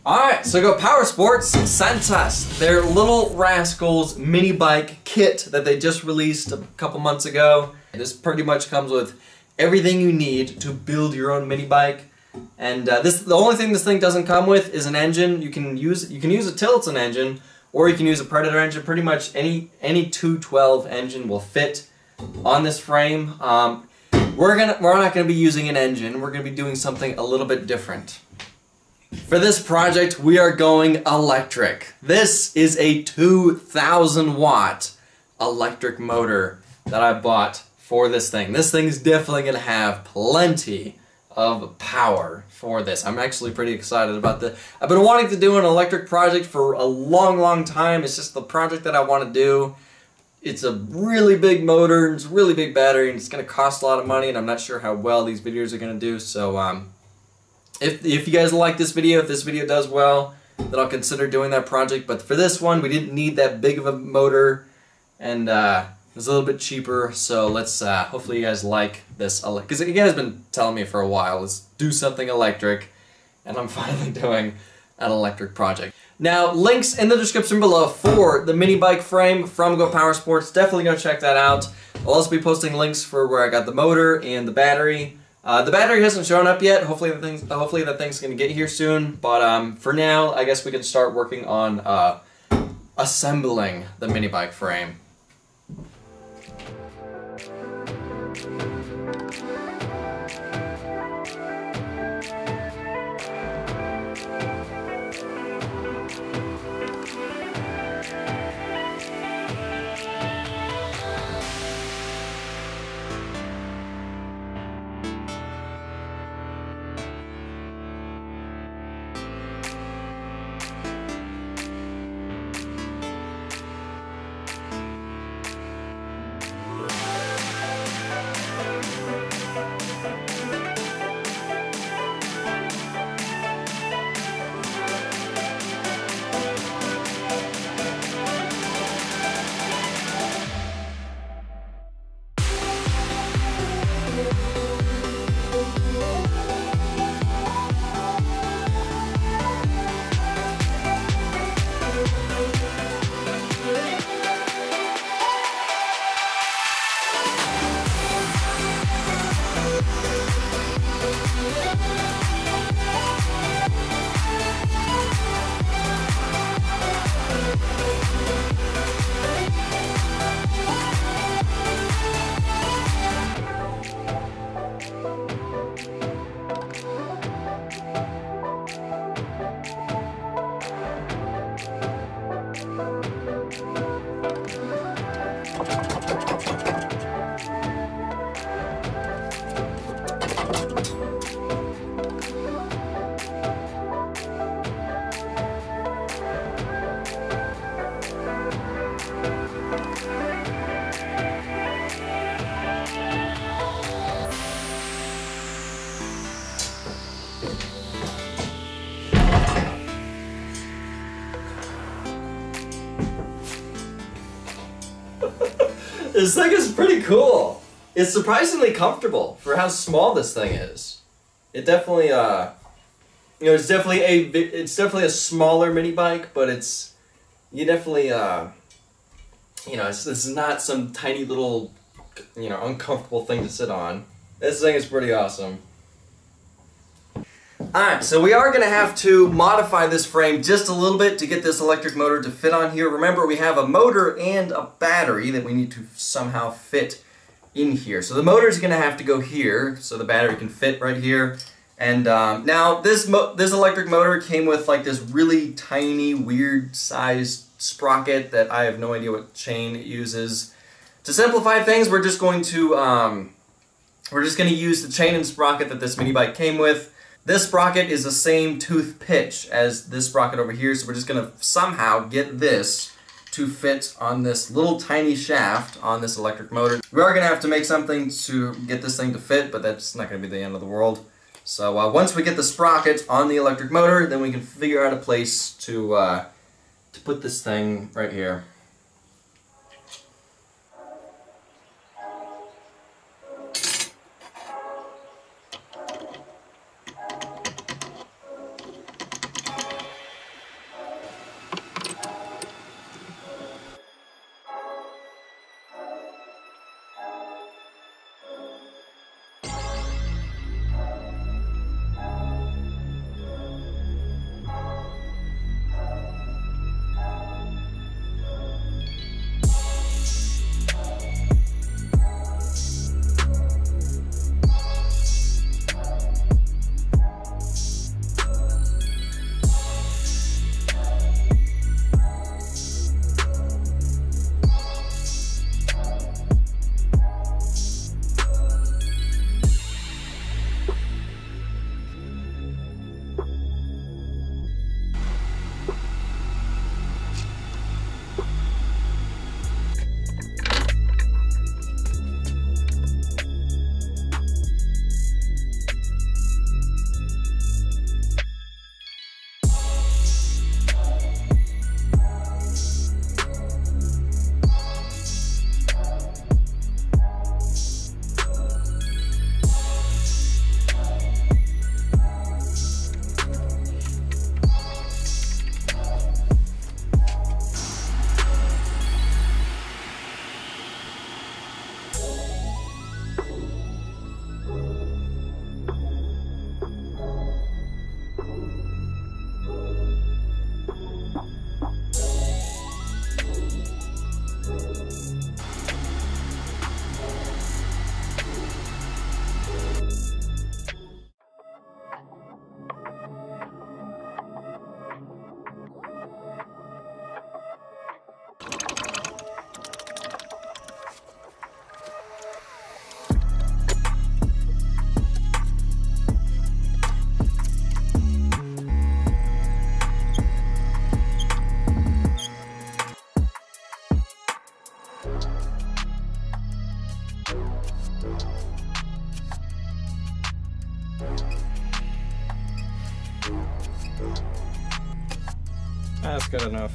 Alright, so Go Power Sports sent us their Little Rascals mini bike kit that they just released a couple months ago. This pretty much comes with everything you need to build your own mini bike. And the only thing this thing doesn't come with is an engine. You can use a Tillotson engine, or you can use a Predator engine. Pretty much any 212 engine will fit on this frame. We're not gonna be using an engine. We're gonna be doing something a little bit different. For this project, we are going electric. This is a 2,000 watt electric motor that I bought for this thing. This thing is definitely gonna have plenty of power for this. I'm actually pretty excited about this. I've been wanting to do an electric project for a long time. It's just the project that I want to do. It's a really big motor, it's a really big battery, and it's going to cost a lot of money, and I'm not sure how well these videos are going to do. So if you guys like this video, if this video does well, then I'll consider doing that project. But for this one, we didn't need that big of a motor, and it was a little bit cheaper. So let's hopefully you guys like this, because you guys have been telling me for a while, let's do something electric, and I'm finally doing an electric project. Now, links in the description below for the mini bike frame from Go Power Sports. Definitely go check that out. I'll also be posting links for where I got the motor and the battery. The battery hasn't shown up yet. Hopefully that thing's gonna get here soon. But for now, I guess we can start working on assembling the mini bike frame. This thing is pretty cool. It's surprisingly comfortable for how small this thing is. It definitely, you know, it's definitely a smaller mini bike, but it's, you definitely, you know, it's not some tiny little, you know, uncomfortable thing to sit on. This thing is pretty awesome. Alright, so we are going to have to modify this frame just a little bit to get this electric motor to fit on here. Remember, we have a motor and a battery that we need to somehow fit in here. So the motor is going to have to go here, so the battery can fit right here. And now this electric motor came with like this really tiny, weird sized sprocket that I have no idea what chain it uses. To simplify things, we're just going to use the chain and sprocket that this mini bike came with. This sprocket is the same tooth pitch as this sprocket over here, so we're just going to somehow get this to fit on this little tiny shaft on this electric motor. We are going to have to make something to get this thing to fit, but that's not going to be the end of the world. So once we get the sprocket on the electric motor, then we can figure out a place to put this thing right here. That's good enough.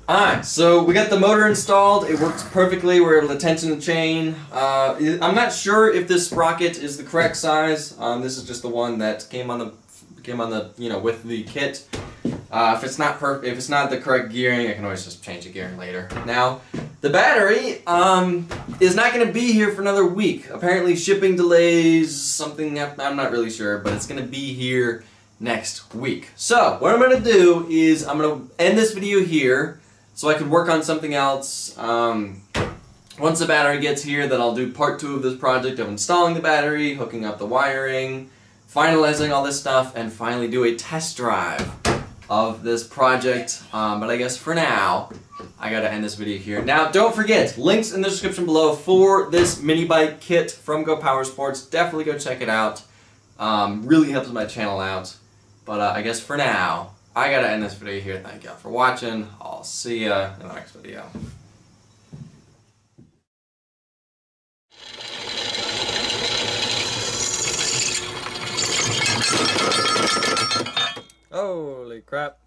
Alright, so we got the motor installed. It works perfectly. We're able to tension the chain. I'm not sure if this sprocket is the correct size. This is just the one that came on the with the kit. If it's not the correct gearing, I can always just change the gearing later. Now, the battery is not going to be here for another week. Apparently, shipping delays, something I'm not really sure, but it's going to be here next week. So, what I'm going to do is I'm going to end this video here so I can work on something else. Once the battery gets here, then I'll do part 2 of this project of installing the battery, hooking up the wiring, finalizing all this stuff, and finally do a test drive of this project. But I guess for now, I gotta end this video here. Now, don't forget, links in the description below for this mini bike kit from Go Power Sports. Definitely go check it out. Really helps my channel out. But I guess for now, I gotta end this video here. Thank y'all for watching. I'll see ya in the next video. Holy crap.